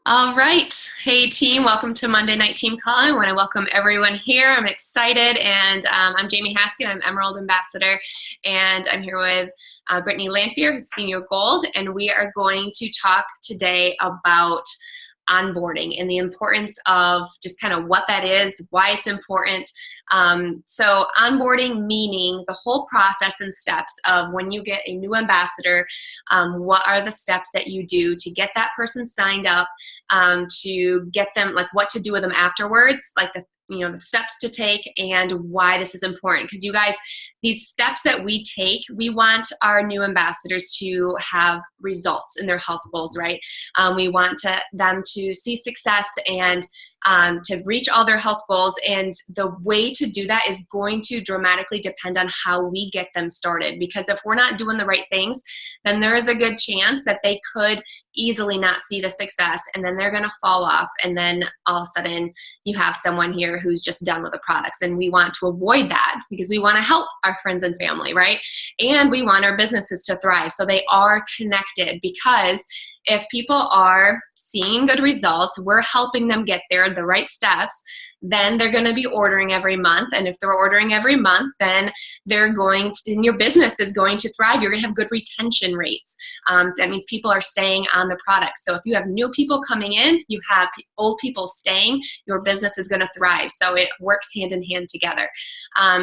All right. Hey, team. Welcome to Monday Night Team Call. I want to welcome everyone here. I'm excited, and I'm Jamie Haskin. I'm Emerald Ambassador, and I'm here with Brittany Lanphier, who's Senior Gold, and we are going to talk today about onboarding and the importance of just kind of what that is, why it's important. So onboarding meaning the whole process and steps of when you get a new ambassador, what are the steps that you do to get that person signed up, to get them, like what to do with them afterwards, like the steps to take and why this is important. Because you guys, these steps that we take, we want our new ambassadors to have results in their health goals, right? We want them to see success and to reach all their health goals. And the way to do that is going to dramatically depend on how we get them started. Because if we're not doing the right things, then there is a good chance that they could easily not see the success, and then they're going to fall off. And then all of a sudden you have someone here who's just done with the products. And we want to avoid that because we want to help our friends and family, right? And we want our businesses to thrive. So they are connected, because if people are seeing good results, we're helping them get there, the right steps, then they're going to be ordering every month. And if they're ordering every month, then and your business is going to thrive. You're going to have good retention rates. That means people are staying on the product. So if you have new people coming in, you have old people staying, your business is going to thrive. So it works hand in hand together.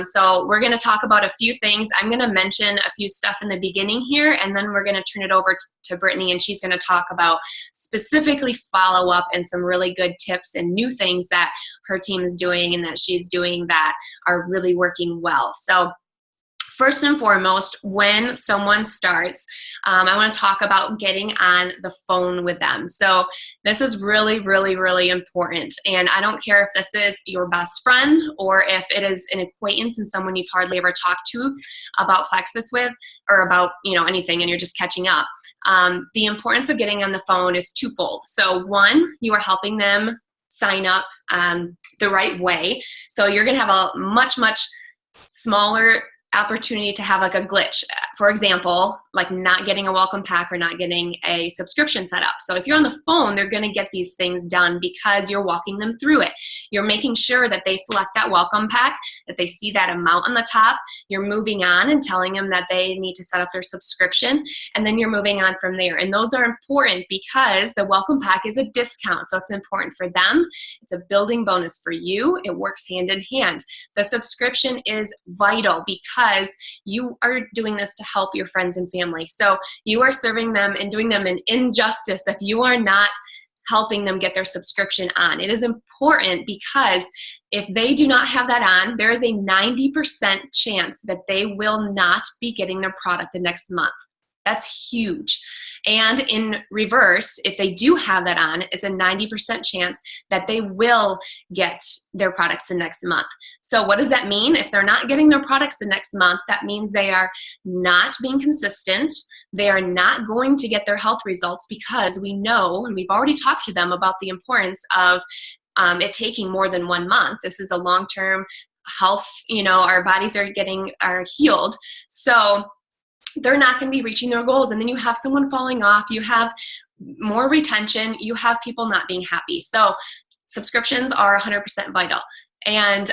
So we're going to talk about a few things. I'm going to mention a few stuff in the beginning here, and then we're going to turn it over to Brittany, and she's going to talk about specifically follow up and some really good tips and new things that her team is doing and that she's doing that are really working well. So first and foremost, when someone starts, I want to talk about getting on the phone with them. So this is really, really, really important. And I don't care if this is your best friend or if it is an acquaintance and someone you've hardly ever talked to about Plexus with, or about anything, and you're just catching up. The importance of getting on the phone is twofold. So one, you are helping them sign up the right way. So you're going to have a much, much smaller opportunity to have like a glitch. For example, like not getting a welcome pack or not getting a subscription set up. So if you're on the phone, they're going to get these things done because you're walking them through it. You're making sure that they select that welcome pack, that they see that amount on the top. You're moving on and telling them that they need to set up their subscription, and then you're moving on from there. And those are important because the welcome pack is a discount. So it's important for them. It's a building bonus for you. It works hand in hand. The subscription is vital because you are doing this to help your friends and family. So you are serving them and doing them an injustice if you are not helping them get their subscription on. It is important because if they do not have that on, there is a 90% chance that they will not be getting their product the next month. That's huge. And in reverse, if they do have that on, it's a 90% chance that they will get their products the next month. So what does that mean? If they're not getting their products the next month, that means they are not being consistent. They are not going to get their health results, because we know, and we've already talked to them about the importance of it taking more than 1 month. This is a long-term health, our bodies are healed. So they're not going to be reaching their goals. And then you have someone falling off, you have more retention, you have people not being happy. So subscriptions are 100% vital. And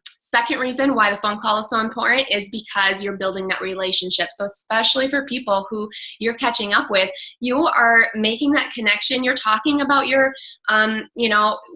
second reason why the phone call is so important is because you're building that relationship. So especially for people who you're catching up with, you are making that connection. You're talking about your,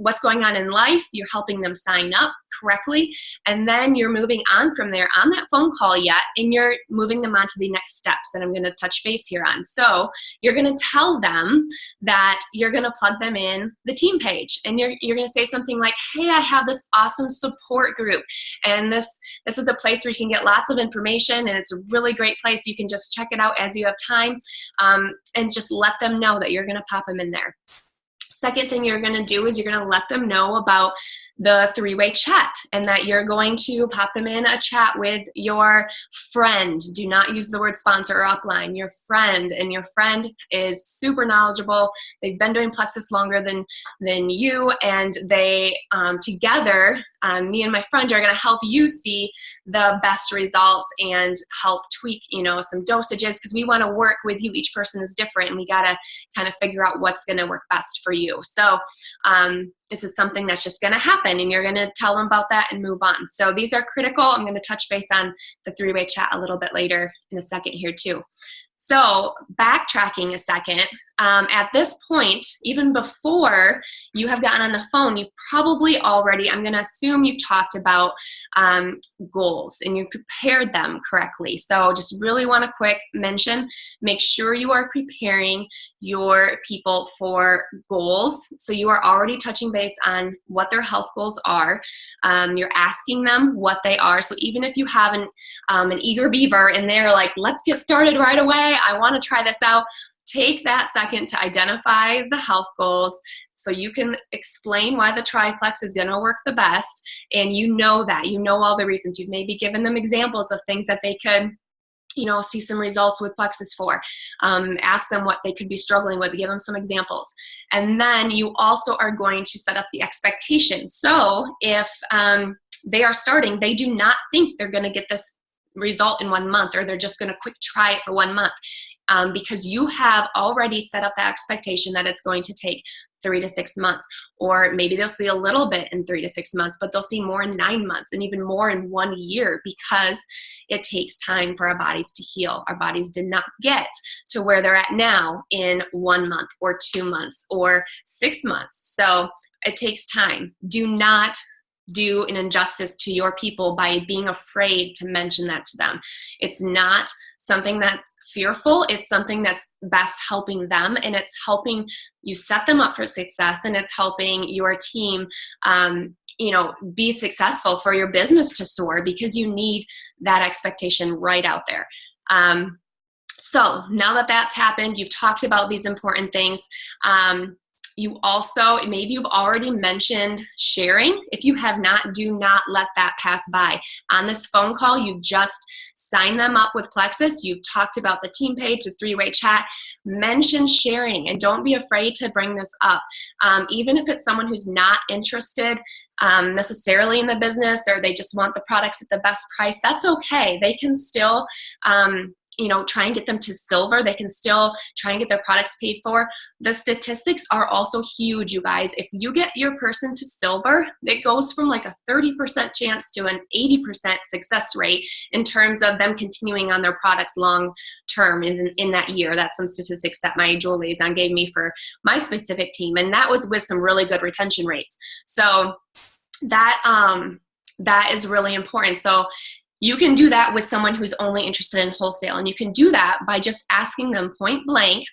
what's going on in life. You're helping them sign up correctly. And then you're moving on from there on that phone call yet, and you're moving them on to the next steps that I'm going to touch base here on. So you're going to tell them that you're going to plug them in the team page, and you're going to say something like, hey, I have this awesome support group, and this is a place where you can get lots of information, and it's a really great place. You can just check it out as you have time, and just let them know that you're going to pop them in there. Second thing you're going to do is you're going to let them know about the three-way chat, and that you're going to pop them in a chat with your friend. Do not use the word sponsor or upline. Your friend, and your friend is super knowledgeable. They've been doing Plexus longer than you, and they together, me and my friend are going to help you see the best results and help tweak, some dosages, because we want to work with you. Each person is different, and we got to kind of figure out what's going to work best for you. So this is something that's just going to happen, and you're going to tell them about that and move on. So these are critical. I'm going to touch base on the three-way chat a little bit later in a second here too. So backtracking a second, at this point, even before you have gotten on the phone, you've probably already, I'm going to assume you've talked about goals and you've prepared them correctly. So just really want to quick mention, make sure you are preparing your people for goals. So you are already touching base on what their health goals are. You're asking them what they are. So even if you have an eager beaver and they're like, let's get started right away, I want to try this out. Take that second to identify the health goals so you can explain why the triplex is going to work the best. And you know all the reasons. You've maybe given them examples of things that they could, see some results with Plexus for. Ask them what they could be struggling with, give them some examples. And then you also are going to set up the expectation. So if they are starting, they do not think they're going to get this result in 1 month, or they're just going to quick try it for 1 month. Because you have already set up that expectation that it's going to take 3 to 6 months, or maybe they'll see a little bit in 3 to 6 months, but they'll see more in 9 months and even more in 1 year, because it takes time for our bodies to heal. Our bodies did not get to where they're at now in 1 month or 2 months or 6 months. So it takes time. Do not do an injustice to your people by being afraid to mention that to them. It's not something that's fearful. It's something that's best helping them, and it's helping you set them up for success, and it's helping your team be successful for your business to soar, because you need that expectation right out there. So now that that's happened, you've talked about these important things. You also, maybe you've already mentioned sharing. If you have not, do not let that pass by. On this phone call, you just sign them up with Plexus. You've talked about the team page, the three-way chat. Mention sharing, and don't be afraid to bring this up. Even if it's someone who's not interested necessarily in the business, or they just want the products at the best price, that's okay. They can still try and get them to silver. They can still try and get their products paid for. The statistics are also huge, you guys. If you get your person to silver, it goes from like a 30% chance to an 80% success rate in terms of them continuing on their products long term in that year. That's some statistics that my dual liaison gave me for my specific team. And that was with some really good retention rates. So that is really important. So you can do that with someone who's only interested in wholesale, and you can do that by just asking them point blank,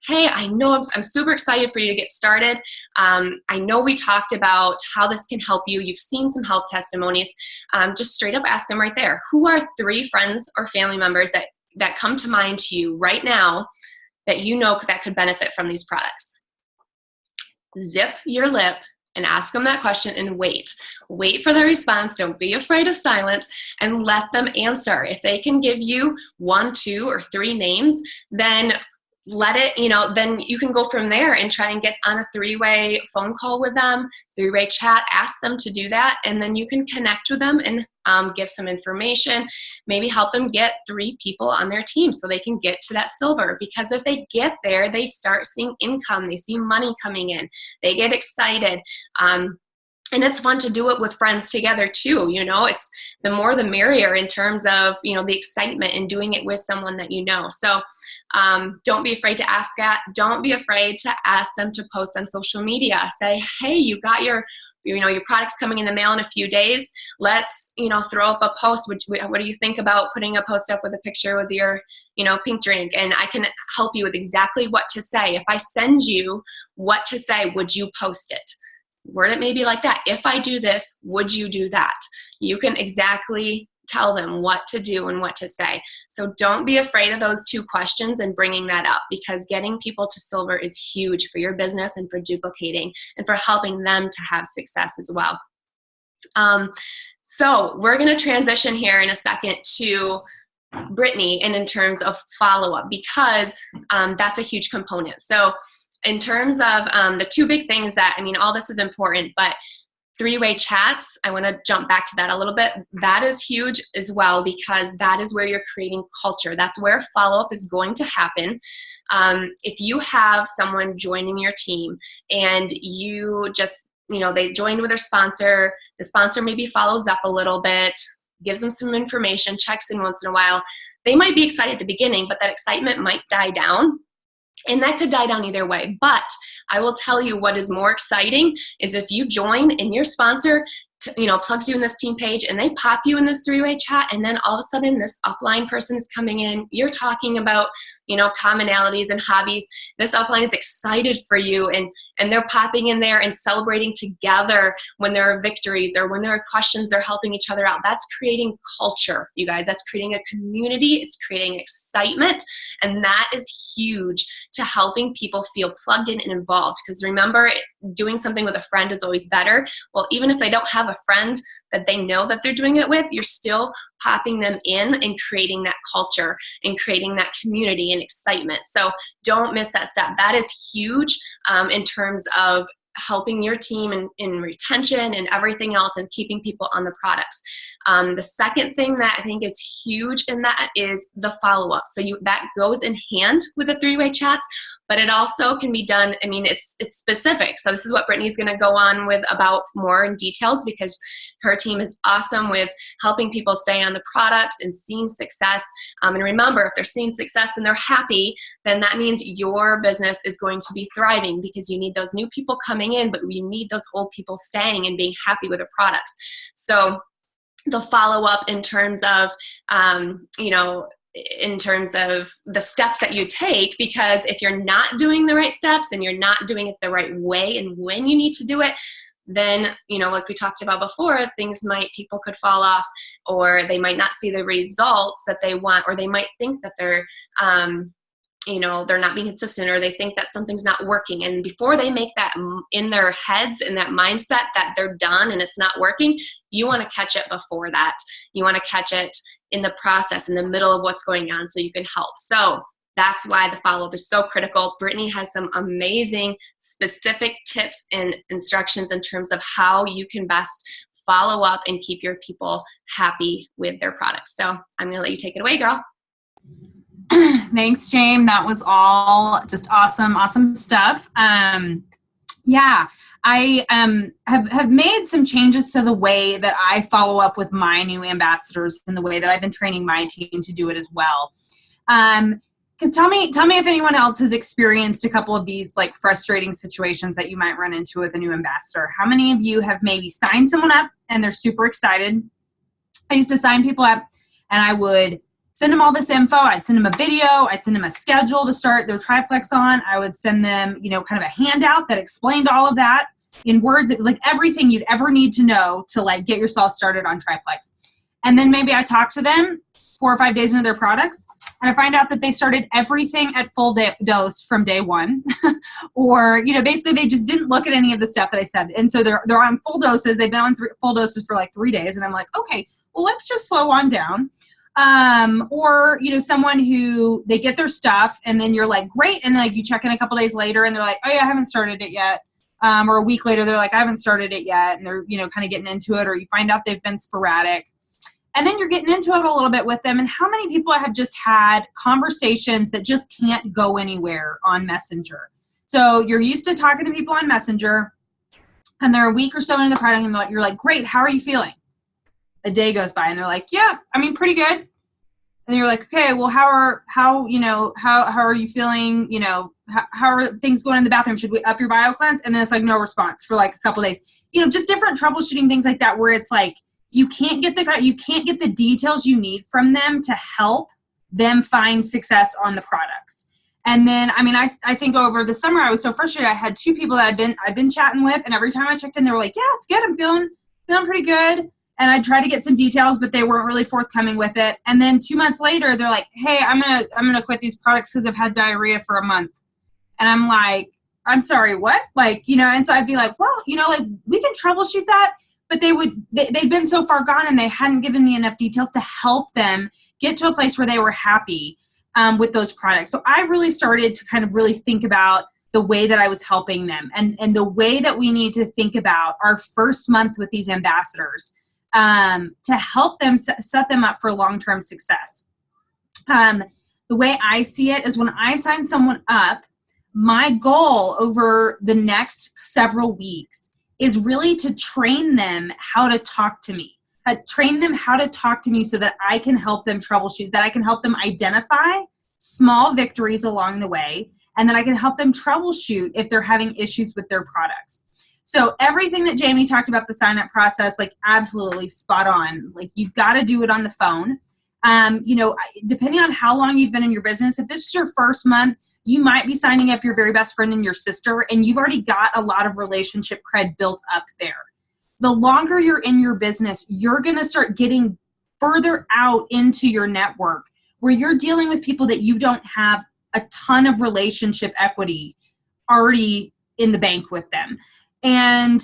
hey, I know I'm super excited for you to get started. I know we talked about how this can help you. You've seen some health testimonies. Just straight up ask them right there. Who are 3 friends or family members that come to mind to you right now that that could benefit from these products? Zip your lip and ask them that question, and wait for the response. Don't be afraid of silence, and let them answer. If they can give you 1, 2, or 3 names, then then you can go from there and try and get on a 3-way phone call with them, 3-way chat, ask them to do that, and then you can connect with them and give some information, maybe help them get 3 people on their team so they can get to that silver. Because if they get there, they start seeing income, they see money coming in, they get excited. And it's fun to do it with friends together too. It's the more the merrier in terms of, the excitement in doing it with someone that you know. So don't be afraid to ask that. Don't be afraid to ask them to post on social media. Say, hey, you got your product's coming in the mail in a few days. Let's, throw up a post. What do you think about putting a post up with a picture with your, pink drink? And I can help you with exactly what to say. If I send you what to say, would you post it? Word it maybe like that. If I do this, would you do that? You can exactly tell them what to do and what to say. So don't be afraid of those 2 questions and bringing that up, because getting people to silver is huge for your business and for duplicating and for helping them to have success as well. So we're going to transition here in a second to Brittany and in terms of follow-up, because that's a huge component. So in terms of the two big things that, I mean, all this is important, but three-way chats, I want to jump back to that a little bit. That is huge as well, because that is where you're creating culture. That's where follow-up is going to happen. If you have someone joining your team and you just, they joined with their sponsor, the sponsor maybe follows up a little bit, gives them some information, checks in once in a while, they might be excited at the beginning, but that excitement might die down. And that could die down either way. But I will tell you what is more exciting is if you join and your sponsor plugs you in this team page and they pop you in this three-way chat, and then all of a sudden this upline person is coming in, you're talking about commonalities and hobbies. This upline is excited for you, and they're popping in there and celebrating together when there are victories or when there are questions. They're helping each other out. That's creating culture, you guys. That's creating a community. It's creating excitement, and that is huge to helping people feel plugged in and involved. Because remember, doing something with a friend is always better. Well, even if they don't have a friend that they know that they're doing it with, you're still popping them in and creating that culture and creating that community and excitement. So don't miss that step. That is huge in terms of helping your team in retention and everything else, and keeping people on the products. The second thing that I think is huge in that is the follow-up. So that goes in hand with the three-way chats, but it also can be done, I mean, it's specific. So this is what Brittany's going to go on with about more in details, because her team is awesome with helping people stay on the products and seeing success. And remember, if they're seeing success and they're happy, then that means your business is going to be thriving, because you need those new people coming in, but you need those old people staying and being happy with their products. So the follow-up in terms of, in terms of the steps that you take, because if you're not doing the right steps and you're not doing it the right way and when you need to do it, then, like we talked about before, people could fall off, or they might not see the results that they want, or they might think that they're not being consistent, or they think that something's not working. And before they make that in their heads and that mindset that they're done and it's not working, you want to catch it before that. You want to catch it in the process, in the middle of what's going on, so you can help. So that's why the follow-up is so critical. Brittany has some amazing specific tips and instructions in terms of how you can best follow up and keep your people happy with their products. So I'm going to let you take it away, girl. Thanks, James. That was all just awesome stuff. Yeah, I have made some changes to the way that I follow up with my new ambassadors and the way that I've been training my team to do it as well. Because tell me if anyone else has experienced a couple of these like frustrating situations that you might run into with a new ambassador. How many of you have maybe signed someone up and they're super excited? I used to sign people up and I would send them all this info. I'd send them a video. I'd send them a schedule to start their triplex on. I would send them, kind of a handout that explained all of that in words. It was like everything you'd ever need to know to like get yourself started on triplex. And then maybe I talk to them 4 or 5 days into their products, and I find out that they started everything at full dose from day one. Or, basically they just didn't look at any of the stuff that I said. And so they're on full doses. They've been on full doses for like 3 days. And I'm like, okay, well, let's just slow on down. Or, someone who they get their stuff and then you're like, great. And then like you check in a couple days later and they're like, oh yeah, I haven't started it yet. Or a week later, they're like, I haven't started it yet. And they're, kind of getting into it, or you find out they've been sporadic. And then you're getting into it a little bit with them. And how many people have just had conversations that just can't go anywhere on Messenger? So you're used to talking to people on Messenger and they're a week or so into the product and you're like, great, how are you feeling? A day goes by and they're like, yeah, pretty good. And you're like, okay, well, how are you feeling? How are things going in the bathroom? Should we up your bio cleanse? And then it's like no response for like a couple days. Just different troubleshooting things like that, where it's like you can't get the details you need from them to help them find success on the products. And then, I think over the summer I was so frustrated. I had 2 people that I'd been chatting with, and every time I checked in, they were like, yeah, it's good. I'm feeling pretty good. And I tried to get some details, but they weren't really forthcoming with it. And then 2 months later, they're like, hey, I'm gonna quit these products because I've had diarrhea for a month. And I'm like, I'm sorry, what? And so I'd be like, well, we can troubleshoot that, but they'd been so far gone and they hadn't given me enough details to help them get to a place where they were happy with those products. So I really started to kind of really think about the way that I was helping them, and the way that we need to think about our first month with these ambassadors to help them set them up for long-term success. The way I see it is when I sign someone up, my goal over the next several weeks is really to train them how to talk to me. Train them how to talk to me so that I can help them troubleshoot, that I can help them identify small victories along the way, and then I can help them troubleshoot if they're having issues with their products. So everything that Jamie talked about the sign-up process, like absolutely spot on. Like you've got to do it on the phone. Depending on how long you've been in your business, if this is your first month, you might be signing up your very best friend and your sister, and you've already got a lot of relationship cred built up there. The longer you're in your business, you're going to start getting further out into your network where you're dealing with people that you don't have a ton of relationship equity already in the bank with them. And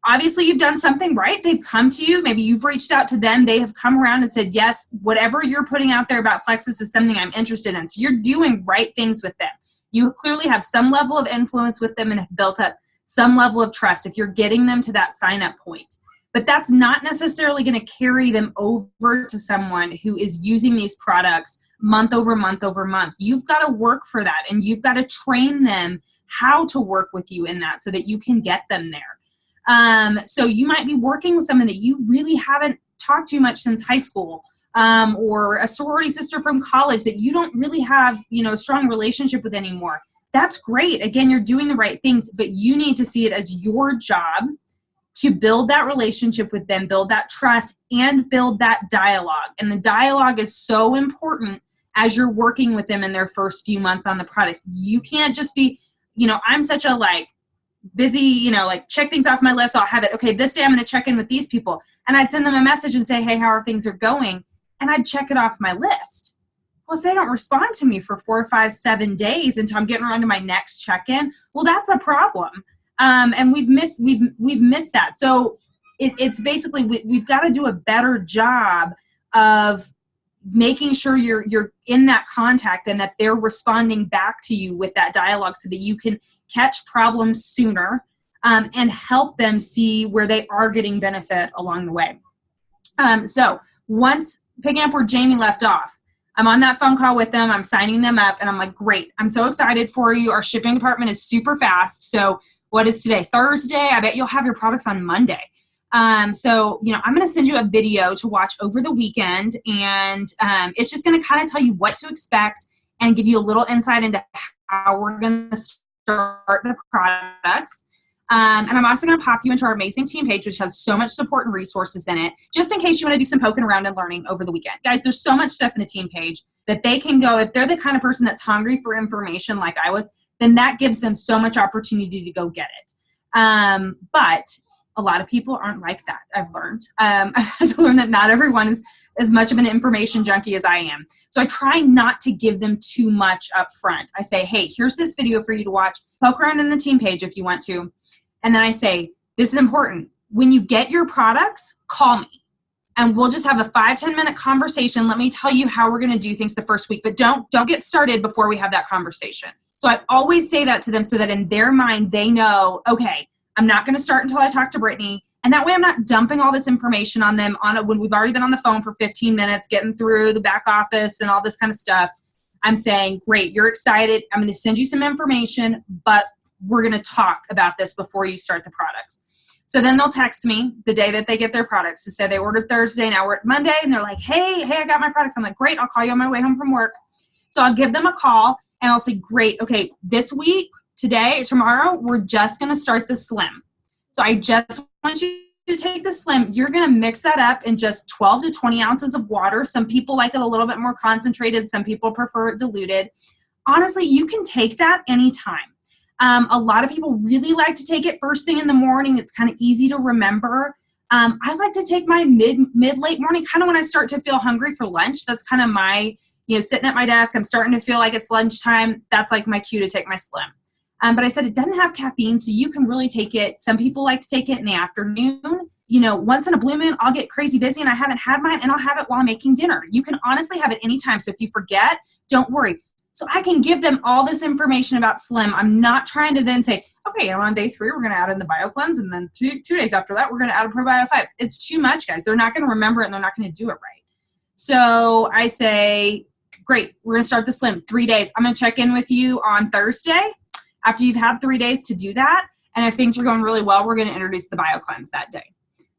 obviously you've done something right. They've come to you. Maybe you've reached out to them. They have come around and said, yes, whatever you're putting out there about Plexus is something I'm interested in. So you're doing right things with them. You clearly have some level of influence with them and have built up some level of trust if you're getting them to that sign-up point. But that's not necessarily going to carry them over to someone who is using these products month over month over month. You've got to work for that, and you've got to train them how to work with you in that so that you can get them there. So you might be working with someone that you really haven't talked to much since high school, or a sorority sister from college that you don't really have, a strong relationship with anymore. That's great. Again, you're doing the right things, but you need to see it as your job to build that relationship with them, build that trust, and build that dialogue. And the dialogue is so important as you're working with them in their first few months on the product. You can't just be, I'm such a busy, check things off my list. I'll have it. Okay, this day I'm going to check in with these people. And I'd send them a message and say, hey, how are things going? And I'd check it off my list. Well, if they don't respond to me for 4, 5, 7 days until I'm getting around to my next check-in, well, that's a problem. And we've missed that. So it's basically, we've got to do a better job of making sure you're in that contact and that they're responding back to you with that dialogue so that you can catch problems sooner, and help them see where they are getting benefit along the way. So once, picking up where Jamie left off, I'm on that phone call with them, I'm signing them up, and I'm like, great, I'm so excited for you. Our shipping department is super fast. So what is today? Thursday? I bet you'll have your products on Monday. So, I'm going to send you a video to watch over the weekend, and it's just going to kind of tell you what to expect and give you a little insight into how we're going to start the products. And I'm also going to pop you into our amazing team page, which has so much support and resources in it, just in case you want to do some poking around and learning over the weekend. Guys, there's so much stuff in the team page that they can go, if they're the kind of person that's hungry for information like I was, then that gives them so much opportunity to go get it. But a lot of people aren't like that, I've learned. I had to learn that not everyone is as much of an information junkie as I am. So I try not to give them too much up front. I say, hey, here's this video for you to watch. Poke around in the team page if you want to. And then I say, this is important. When you get your products, call me. And we'll just have a 5-10 minute conversation. Let me tell you how we're going to do things the first week. But don't get started before we have that conversation. So I always say that to them so that in their mind, they know, okay, I'm not going to start until I talk to Brittany. And that way I'm not dumping all this information on them when we've already been on the phone for 15 minutes, getting through the back office and all this kind of stuff. I'm saying, great, you're excited. I'm going to send you some information, but we're going to talk about this before you start the products. So then they'll text me the day that they get their products to say they ordered Thursday, now we're at Monday, and they're like, hey, I got my products. I'm like, great, I'll call you on my way home from work. So I'll give them a call and I'll say, great, okay, this week, today, tomorrow, we're just going to start the slim. So I just want you to take the slim. You're going to mix that up in just 12 to 20 ounces of water. Some people like it a little bit more concentrated. Some people prefer it diluted. Honestly, you can take that anytime. A lot of people really like to take it first thing in the morning. It's kind of easy to remember. I like to take my mid-late morning, kind of when I start to feel hungry for lunch. That's kind of my, sitting at my desk, I'm starting to feel like it's lunchtime. That's like my cue to take my slim. But I said it doesn't have caffeine, so you can really take it. Some people like to take it in the afternoon. once in a blue moon, I'll get crazy busy and I haven't had mine, and I'll have it while I'm making dinner. You can honestly have it anytime. So if you forget, don't worry. So I can give them all this information about Slim. I'm not trying to then say, okay, on day 3, we're going to add in the BioCleanse, and then two days after that, we're going to add a ProBio 5. It's too much, guys. They're not going to remember it, and they're not going to do it right. So I say, great, we're going to start the Slim 3 days. I'm going to check in with you on Thursday after you've had 3 days to do that. And if things are going really well, we're going to introduce the BioCleanse that day.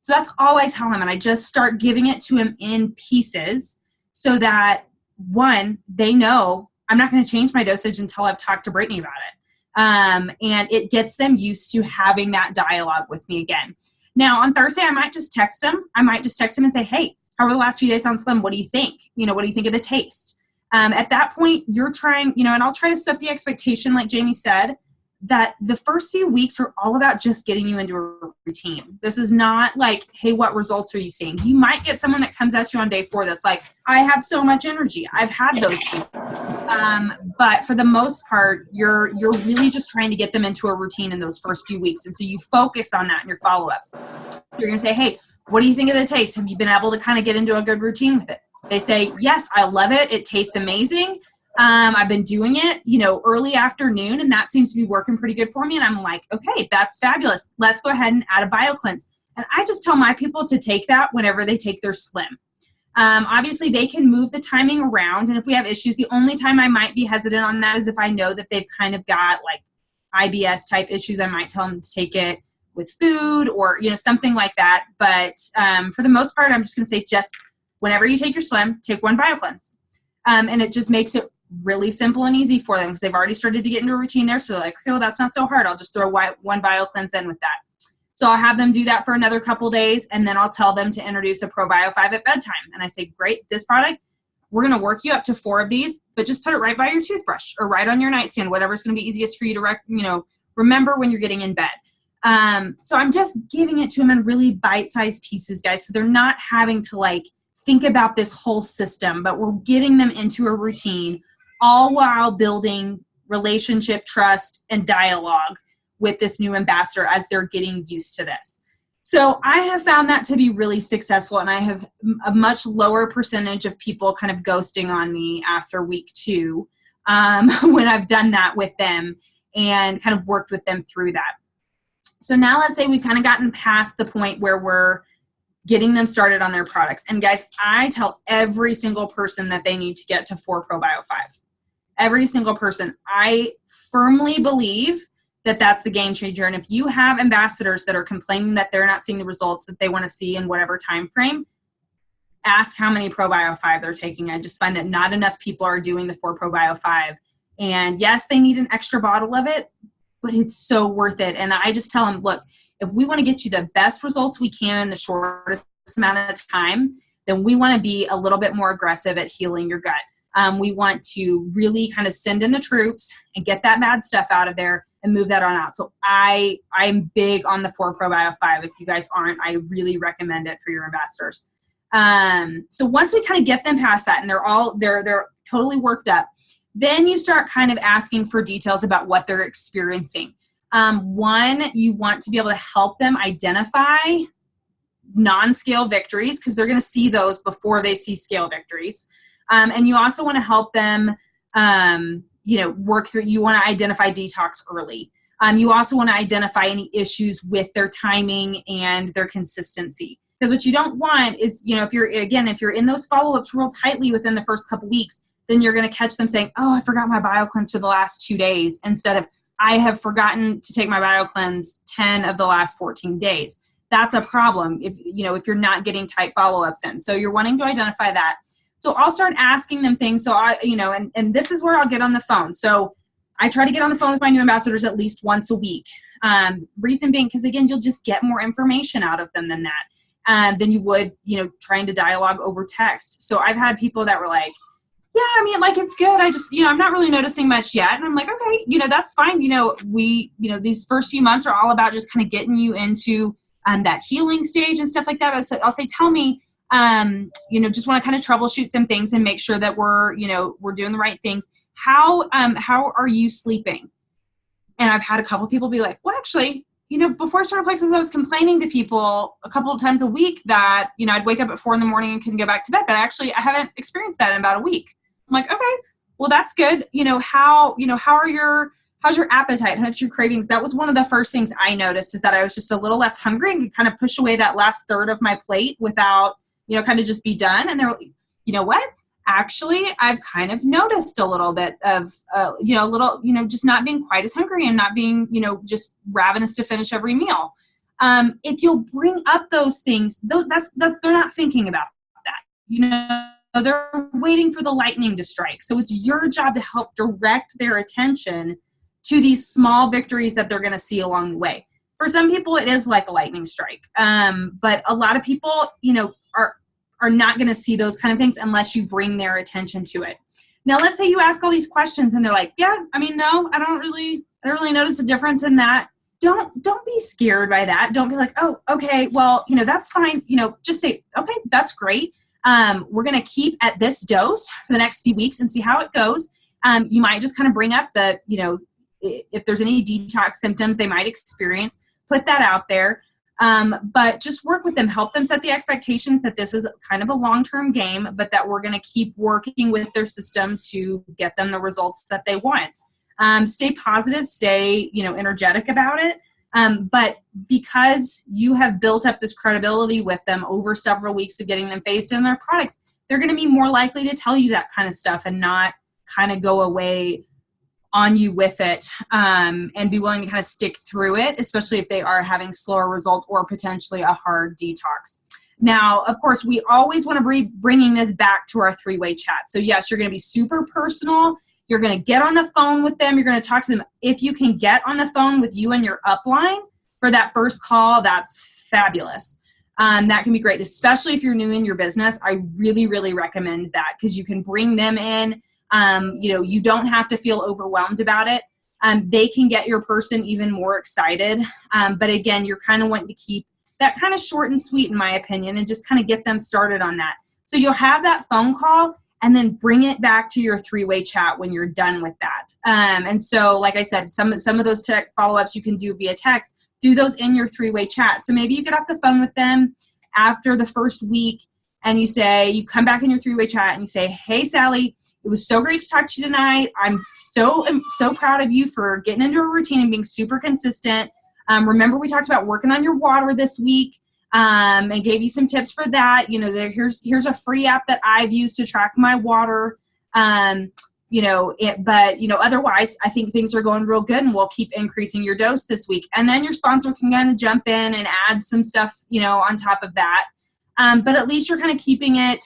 So that's all I tell them. And I just start giving it to them in pieces so that, one, they know I'm not going to change my dosage until I've talked to Brittany about it. And it gets them used to having that dialogue with me again. Now, on Thursday, I might just text them. And say, hey, how were the last few days on Slim? What do you think? What do you think of the taste? At that point, you're trying, and I'll try to set the expectation, like Jamie said, that the first few weeks are all about just getting you into a routine. This is not like, hey, what results are you seeing? You might get someone that comes at you on day 4 that's like, I have so much energy. I've had those people. But for the most part, you're really just trying to get them into a routine in those first few weeks. And so you focus on that in your follow-ups. You're going to say, hey, what do you think of the taste? Have you been able to kind of get into a good routine with it? They say, yes, I love it. It tastes amazing. I've been doing it, early afternoon, and that seems to be working pretty good for me. And I'm like, okay, that's fabulous. Let's go ahead and add a BioCleanse. And I just tell my people to take that whenever they take their Slim. Obviously, they can move the timing around. And if we have issues, the only time I might be hesitant on that is if I know that they've kind of got like IBS type issues. I might tell them to take it with food or, something like that. But for the most part, I'm just going to say just whenever you take your Slim, take one BioCleanse. And it just makes it really simple and easy for them because they've already started to get into a routine there. So they're like, okay, well, that's not so hard. I'll just throw one BioCleanse in with that. So I'll have them do that for another couple days, and then I'll tell them to introduce a ProBio 5 at bedtime. And I say, great, this product, we're going to work you up to 4 of these, but just put it right by your toothbrush or right on your nightstand, whatever's going to be easiest for you to remember when you're getting in bed. So I'm just giving it to them in really bite-sized pieces, guys, so they're not having to think about this whole system, but we're getting them into a routine, all while building relationship, trust, and dialogue with this new ambassador as they're getting used to this. So I have found that to be really successful, and I have a much lower percentage of people kind of ghosting on me after week 2 when I've done that with them and kind of worked with them through that. So now let's say we've kind of gotten past the point where we're getting them started on their products. And guys, I tell every single person that they need to get to 4 ProBio 5. Every single person. I firmly believe that that's the game changer. And if you have ambassadors that are complaining that they're not seeing the results that they want to see in whatever time frame, ask how many ProBio 5 they're taking. I just find that not enough people are doing the 4 ProBio 5. And yes, they need an extra bottle of it, but it's so worth it. And I just tell them, look, if we want to get you the best results we can in the shortest amount of time, then we want to be a little bit more aggressive at healing your gut. We want to really kind of send in the troops and get that bad stuff out of there and move that on out. So I'm big on the 4 ProBio 5. If you guys aren't, I really recommend it for your ambassadors. So once we kind of get them past that and they're totally worked up, then you start kind of asking for details about what they're experiencing. One, you want to be able to help them identify non-scale victories because they're going to see those before they see scale victories. And you also want to help them, work through, you want to identify detox early. You also want to identify any issues with their timing and their consistency. Because what you don't want is, if you're in those follow-ups real tightly within the first couple weeks, then you're going to catch them saying, oh, I forgot my BioCleanse for the last 2 days, instead of, I have forgotten to take my BioCleanse 10 of the last 14 days. That's a problem if you're not getting tight follow-ups in. So you're wanting to identify that. So I'll start asking them things. So and this is where I'll get on the phone. So I try to get on the phone with my new ambassadors at least once a week. Reason being, because again, you'll just get more information out of them than you would, trying to dialogue over text. So I've had people that were like, yeah, it's good. I just, I'm not really noticing much yet. And I'm like, okay, that's fine. These first few months are all about just kind of getting you into that healing stage and stuff like that. I'll say, tell me, just want to kind of troubleshoot some things and make sure that we're doing the right things. How are you sleeping? And I've had a couple people be like, well, actually, before I started Plexus, I was complaining to people a couple of times a week that, I'd wake up at 4 a.m. and couldn't go back to bed. But I haven't experienced that in about a week. I'm like, okay, well, that's good. How's your appetite? How's your cravings? That was one of the first things I noticed, is that I was just a little less hungry and could kind of push away that last third of my plate without, kind of just be done. And they're, you know what? Actually, I've kind of noticed a little bit of, just not being quite as hungry and not being, just ravenous to finish every meal. If you'll bring up those things, they're not thinking about that. They're waiting for the lightning to strike. So it's your job to help direct their attention to these small victories that they're going to see along the way. For some people, it is like a lightning strike. But a lot of people, are not going to see those kind of things unless you bring their attention to it. Now, let's say you ask all these questions and they're like, yeah, no, I don't really notice a difference in that. Don't be scared by that. Don't be like, oh, okay, well, that's fine. Just say, okay, that's great. We're going to keep at this dose for the next few weeks and see how it goes. You might just kind of bring up the, if there's any detox symptoms they might experience, put that out there. But just work with them, help them set the expectations that this is kind of a long-term game, but that we're going to keep working with their system to get them the results that they want. Stay positive, stay, energetic about it. But because you have built up this credibility with them over several weeks of getting them phased in their products, they're going to be more likely to tell you that kind of stuff and not kind of go away on you with it, and be willing to kind of stick through it, especially if they are having slower results or potentially a hard detox. Now, of course, we always want to be bringing this back to our three-way chat. So yes, you're going to be super personal. You're going to get on the phone with them. You're going to talk to them. If you can get on the phone with you and your upline for that first call, that's fabulous. That can be great, especially if you're new in your business. I really, really recommend that, because you can bring them in. You don't have to feel overwhelmed about it. They can get your person even more excited. But again, you're kind of wanting to keep that kind of short and sweet, in my opinion, and just kind of get them started on that. So you'll have that phone call and then bring it back to your three-way chat when you're done with that. And so, like I said, some of those tech follow-ups you can do via text, do those in your three-way chat. So maybe you get off the phone with them after the first week and you come back in your three-way chat and you say, hey, Sally, it was so great to talk to you tonight. I'm so proud of you for getting into a routine and being super consistent. Remember, we talked about working on your water this week, and gave you some tips for that. Here's a free app that I've used to track my water. Otherwise, I think things are going real good, and we'll keep increasing your dose this week. And then your sponsor can kind of jump in and add some stuff, on top of that. But at least you're kind of keeping it,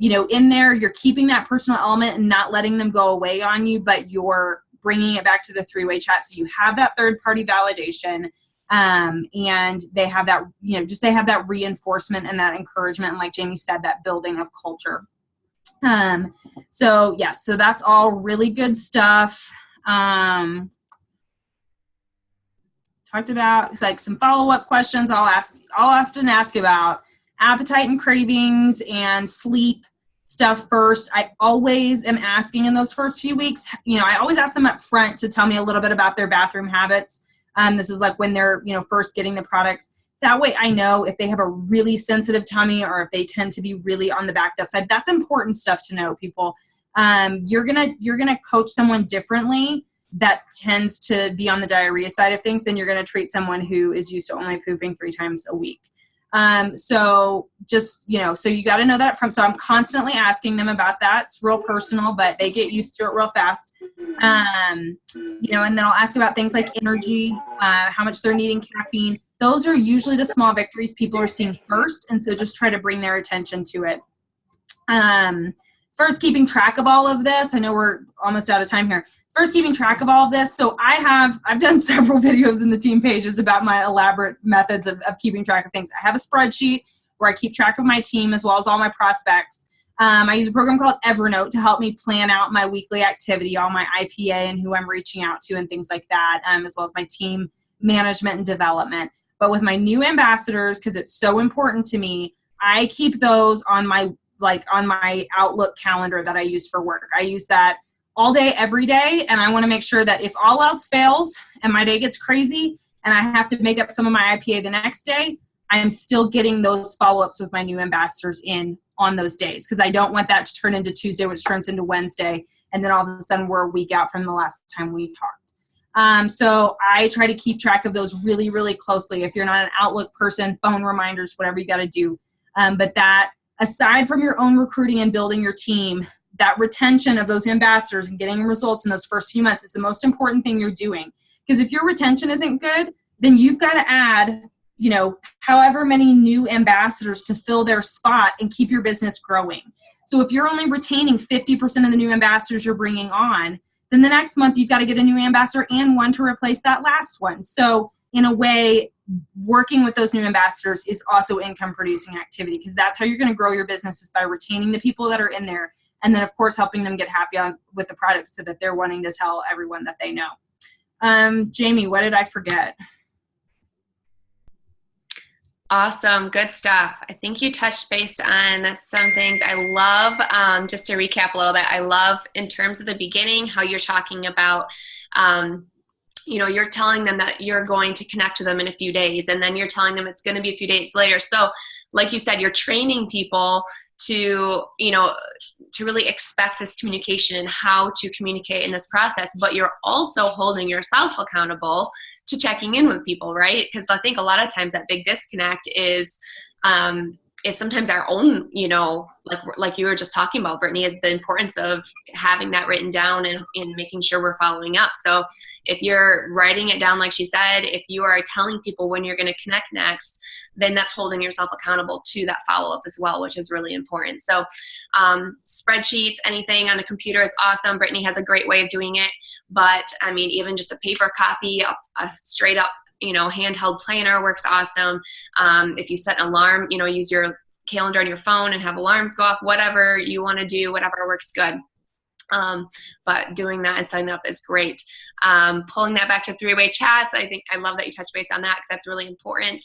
in there. You're keeping that personal element and not letting them go away on you, but you're bringing it back to the three-way chat. So you have that third-party validation, and they have that, they have that reinforcement and that encouragement. And like Jamie said, that building of culture. So that's all really good stuff. Talked about, it's like some follow-up questions I'll often ask about appetite and cravings and sleep stuff first. I always am asking in those first few weeks, I always ask them up front to tell me a little bit about their bathroom habits. This is like when they're, first getting the products. That way I know if they have a really sensitive tummy or if they tend to be really on the backed up side. That's important stuff to know, people. You're gonna coach someone differently that tends to be on the diarrhea side of things than you're gonna treat someone who is used to only pooping 3 times a week. So just, so you got to know that from, so I'm constantly asking them about that. It's real personal, but they get used to it real fast. And then I'll ask about things like energy, how much they're needing caffeine. Those are usually the small victories people are seeing first. And so just try to bring their attention to it. As far as keeping track of all of this, I know we're almost out of time here. As far as keeping track of all of this, so I've done several videos in the team pages about my elaborate methods of keeping track of things. I have a spreadsheet where I keep track of my team as well as all my prospects. I use a program called Evernote to help me plan out my weekly activity, all my IPA and who I'm reaching out to and things like that, as well as my team management and development. But with my new ambassadors, because it's so important to me, I keep those on my Outlook calendar that I use for work. I use that all day, every day, and I want to make sure that if all else fails and my day gets crazy and I have to make up some of my IPA the next day, I'm still getting those follow-ups with my new ambassadors in on those days, because I don't want that to turn into Tuesday, which turns into Wednesday, and then all of a sudden we're a week out from the last time we talked. So I try to keep track of those really, really closely. If you're not an Outlook person, phone reminders, whatever you got to do. But that, aside from your own recruiting and building your team, that retention of those ambassadors and getting results in those first few months is the most important thing you're doing. Because if your retention isn't good, then you've got to add, however many new ambassadors to fill their spot and keep your business growing. So if you're only retaining 50% of the new ambassadors you're bringing on, then the next month you've got to get a new ambassador and one to replace that last one. So in a way, working with those new ambassadors is also income producing activity, because that's how you're going to grow your business, is by retaining the people that are in there. And then of course, helping them get happy with the products so that they're wanting to tell everyone that they know. Jamie, what did I forget? Awesome. Good stuff. I think you touched base on some things. I love, just to recap a little bit, I love in terms of the beginning, how you're talking about, you're telling them that you're going to connect to them in a few days, and then you're telling them it's going to be a few days later. So like you said, you're training people to really expect this communication and how to communicate in this process, but you're also holding yourself accountable to checking in with people, right? Because I think a lot of times that big disconnect is sometimes our own, like you were just talking about, Brittany, is the importance of having that written down and making sure we're following up. So if you're writing it down, like she said, if you are telling people when you're going to connect next, then that's holding yourself accountable to that follow-up as well, which is really important. So spreadsheets, anything on a computer is awesome. Brittany has a great way of doing it. But I mean, even just a paper copy, a straight up, handheld planner works awesome. If you set an alarm, use your calendar on your phone and have alarms go off, whatever you want to do, whatever works good. But doing that and signing up is great. Pulling that back to three-way chats, I love that you touched base on that, because that's really important.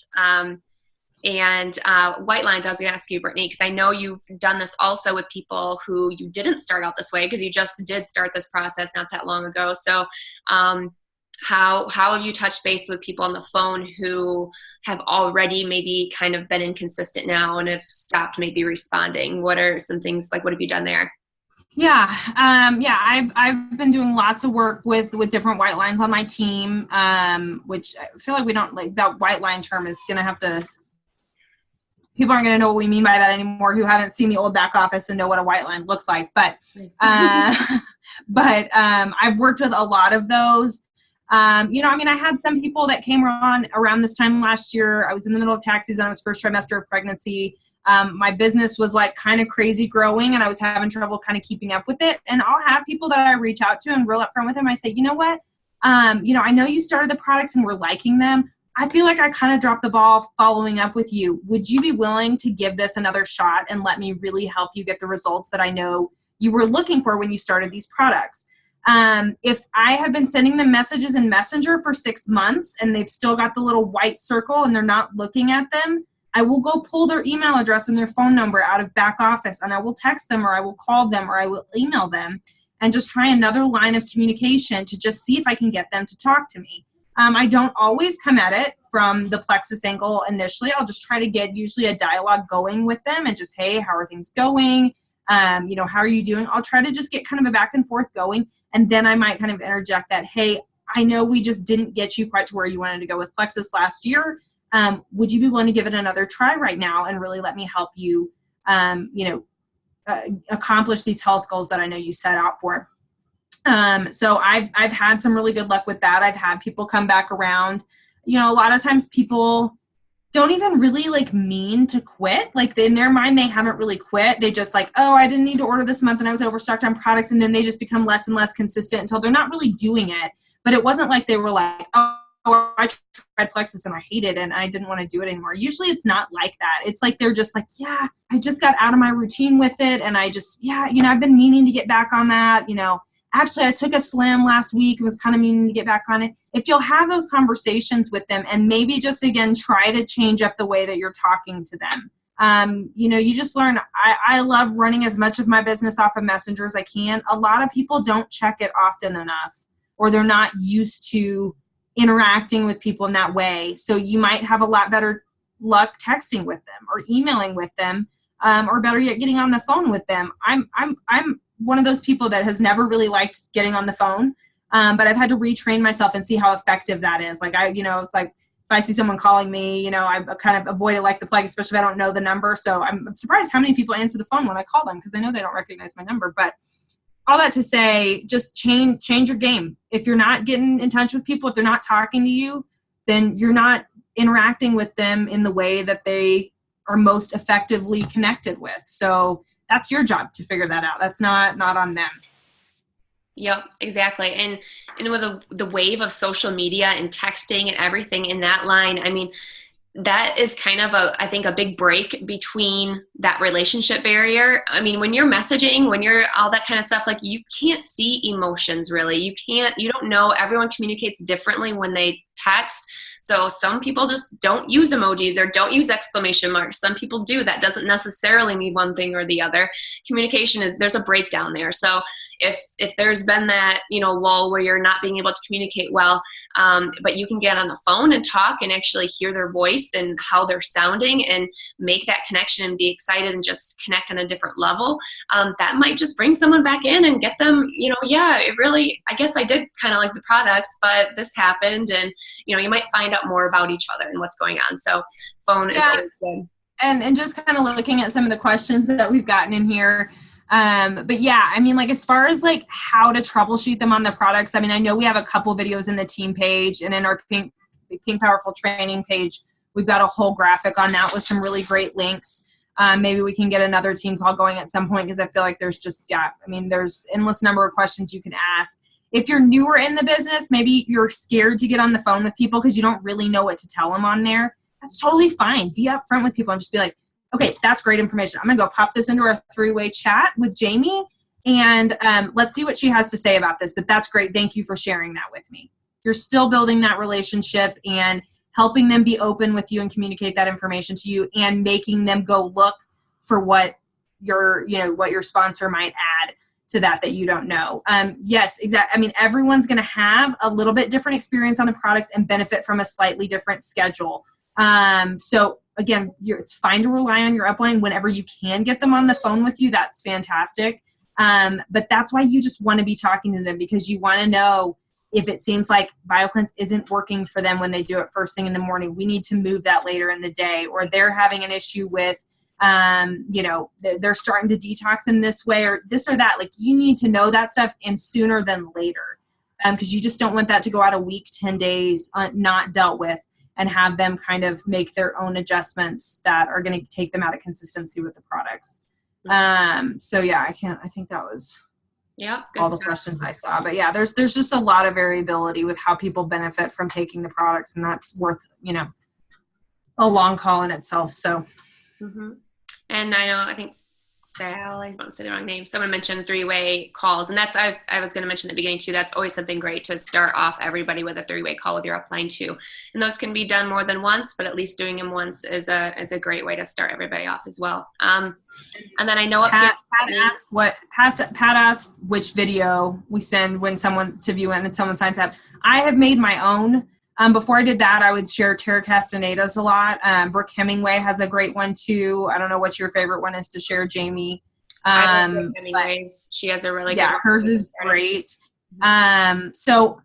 And white lines, I was going to ask you, Brittany, because I know you've done this also with people who you didn't start out this way, because you just did start this process not that long ago. So how have you touched base with people on the phone who have already maybe kind of been inconsistent now and have stopped maybe responding? What are some things, like, what have you done there? Yeah. I've been doing lots of work with different white lines on my team, which I feel like we don't, like, that white line term is going to have to, people aren't going to know what we mean by that anymore, who haven't seen the old back office and know what a white line looks like. But I've worked with a lot of those. I had some people that came on around this time last year. I was in the middle of tax season. I was first trimester of pregnancy. My business was like kind of crazy growing, and I was having trouble kind of keeping up with it. And I'll have people that I reach out to and real upfront with them. I say, you know what? I know you started the products and we're liking them. I feel like I kind of dropped the ball following up with you. Would you be willing to give this another shot and let me really help you get the results that I know you were looking for when you started these products? If I have been sending them messages in Messenger for 6 months and they've still got the little white circle and they're not looking at them, I will go pull their email address and their phone number out of back office, and I will text them, or I will call them, or I will email them, and just try another line of communication to just see if I can get them to talk to me. I don't always come at it from the Plexus angle initially. I'll just try to get usually a dialogue going with them and just, hey, how are things going? How are you doing? I'll try to just get kind of a back and forth going. And then I might kind of interject that, hey, I know we just didn't get you quite to where you wanted to go with Plexus last year. Would you be willing to give it another try right now and really let me help you, accomplish these health goals that I know you set out for? So I've had some really good luck with that. I've had people come back around. A lot of times people don't even really mean to quit. Like, in their mind, they haven't really quit. They just oh, I didn't need to order this month and I was overstocked on products. And then they just become less and less consistent until they're not really doing it. But it wasn't like they were like, oh, I tried Plexus and I hate it and I didn't want to do it anymore. Usually it's not like that. It's like they're just like, yeah, I just got out of my routine with it. And I just, I've been meaning to get back on that. Actually, I took a slim last week and was kind of meaning to get back on it. If you'll have those conversations with them and maybe just, again, try to change up the way that you're talking to them. You just learn. I love running as much of my business off of Messenger as I can. A lot of people don't check it often enough, or they're not used to interacting with people in that way. So you might have a lot better luck texting with them or emailing with them, or better yet, getting on the phone with them. I'm one of those people that has never really liked getting on the phone, but I've had to retrain myself and see how effective that is. Like it's like if I see someone calling me, I kind of avoid it like the plague, especially if I don't know the number. So I'm surprised how many people answer the phone when I call them, because I know they don't recognize my number. But all that to say, just change your game. If you're not getting in touch with people, if they're not talking to you, then you're not interacting with them in the way that they are most effectively connected with. So that's your job to figure that out. That's not on them. Yep, exactly. And with the wave of social media and texting and everything in that line, I mean, that is kind of I think a big break between that relationship barrier. I mean, when you're messaging, when you're all that kind of stuff, like you can't see emotions really. You don't know. Everyone communicates differently when they text. So some people just don't use emojis or don't use exclamation marks. Some people do. That doesn't necessarily mean one thing or the other. Communication there's a breakdown there. So if there's been that, lull where you're not being able to communicate well, but you can get on the phone and talk and actually hear their voice and how they're sounding and make that connection and be excited and just connect on a different level, that might just bring someone back in and get them, it really, I guess I did kind of like the products, but this happened, and, you might find out more about each other and what's going on. So phone is always good. And just kind of looking at some of the questions that we've gotten in here. But yeah, I mean, like as far as like how to troubleshoot them on the products, I mean, I know we have a couple videos in the team page, and in our Pink Powerful training page, we've got a whole graphic on that with some really great links. Maybe we can get another team call going at some point, because I feel like there's there's endless number of questions you can ask. If you're newer in the business, maybe you're scared to get on the phone with people because you don't really know what to tell them on there. That's totally fine. Be upfront with people and just be like, okay, that's great information. I'm going to go pop this into our 3-way chat with Jamie, and let's see what she has to say about this. But that's great. Thank you for sharing that with me. You're still building that relationship and helping them be open with you and communicate that information to you, and making them go look for what your sponsor might add to that you don't know. Yes, exactly. I mean, everyone's going to have a little bit different experience on the products and benefit from a slightly different schedule. So again, it's fine to rely on your upline whenever you can get them on the phone with you. That's fantastic. But that's why you just want to be talking to them, because you want to know if it seems like BioCleanse isn't working for them when they do it first thing in the morning. We need to move that later in the day, or they're having an issue with, they're starting to detox in this way or this or that. Like, you need to know that stuff and sooner than later, because you just don't want that to go out a week, 10 days not dealt with, and have them kind of make their own adjustments that are going to take them out of consistency with the products. So yeah, I think that was all the questions I saw. But yeah, there's just a lot of variability with how people benefit from taking the products, and that's worth, a long call in itself. So. Mm-hmm. And I think Sally, I won't say the wrong name, someone mentioned 3-way calls, and that's, I was going to mention at the beginning too, that's always something great to start off everybody with, a 3-way call with your upline too. And those can be done more than once, but at least doing them once is a great way to start everybody off as well. And then I know Pat asked which video we send when someone to view it and someone signs up. I have made my own. Before I did that, I would share Tara Castaneda's a lot. Brooke Hemingway has a great one too. I don't know what your favorite one is to share, Jamie. I like Brooke Hemingway's. She has a really good one. Hers is great. So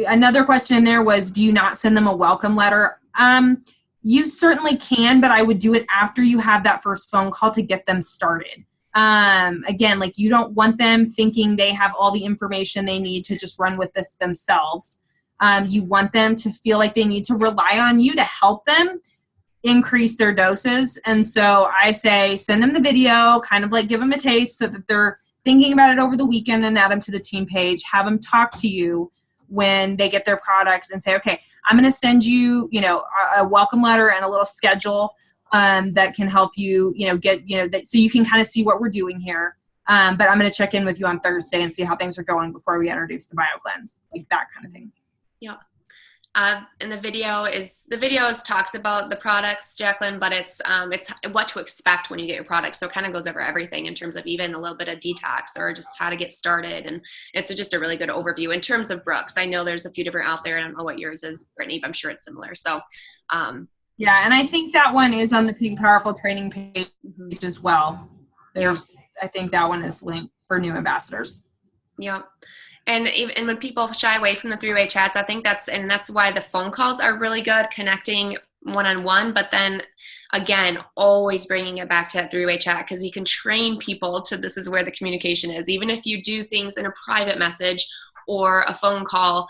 another question there was, do you not send them a welcome letter? You certainly can, but I would do it after you have that first phone call to get them started. Again, like, you don't want them thinking they have all the information they need to just run with this themselves. You want them to feel like they need to rely on you to help them increase their doses. And so I say, send them the video, kind of like give them a taste so that they're thinking about it over the weekend, and add them to the team page. Have them talk to you when they get their products and say, okay, I'm going to send you, a welcome letter and a little schedule that can help you, get, so you can kind of see what we're doing here. But I'm going to check in with you on Thursday and see how things are going before we introduce the BioCleanse, like that kind of thing. Yeah. And the videos talks about the products, Jacqueline, but it's what to expect when you get your products. So it kind of goes over everything in terms of even a little bit of detox or just how to get started. And it's just a really good overview in terms of Brooks. I know there's a few different out there. I don't know what yours is, Brittany, but I'm sure it's similar. So, yeah. And I think that one is on the Pink Powerful training page as well. I think that one is linked for new ambassadors. Yeah. And when people shy away from the three-way chats, I think that's why the phone calls are really good, connecting one-on-one. But then again, always bringing it back to that three-way chat, because you can train people to, this is where the communication is. Even if you do things in a private message or a phone call,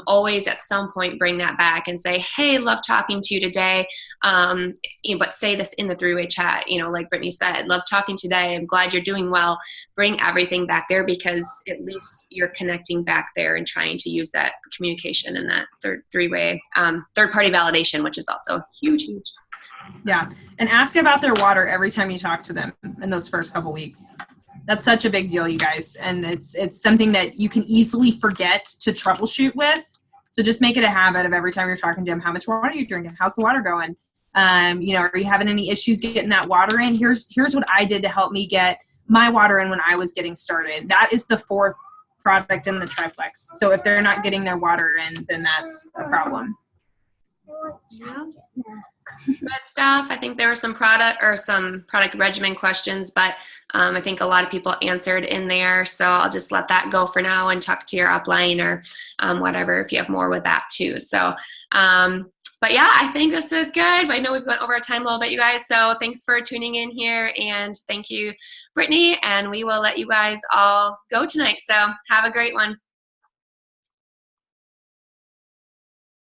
always at some point bring that back and say, hey, love talking to you today. But say this in the three-way chat, like Brittany said, love talking today. I'm glad you're doing well. Bring everything back there, because at least you're connecting back there and trying to use that communication and that third-party validation, which is also huge. Yeah. And ask about their water every time you talk to them in those first couple weeks. That's such a big deal, you guys. And it's something that you can easily forget to troubleshoot with. So just make it a habit of every time you're talking to them, how much water are you drinking? How's the water going? Are you having any issues getting that water in? Here's what I did to help me get my water in when I was getting started. That is the fourth product in the triplex. So if they're not getting their water in, then that's a problem. Yeah. Good stuff. I think there were some product regimen questions, but I think a lot of people answered in there. So I'll just let that go for now and talk to your upline or whatever if you have more with that too. So, but yeah, I think this is good. I know we've gone over our time a little bit, you guys. So thanks for tuning in here, and thank you, Brittany. And we will let you guys all go tonight. So have a great one.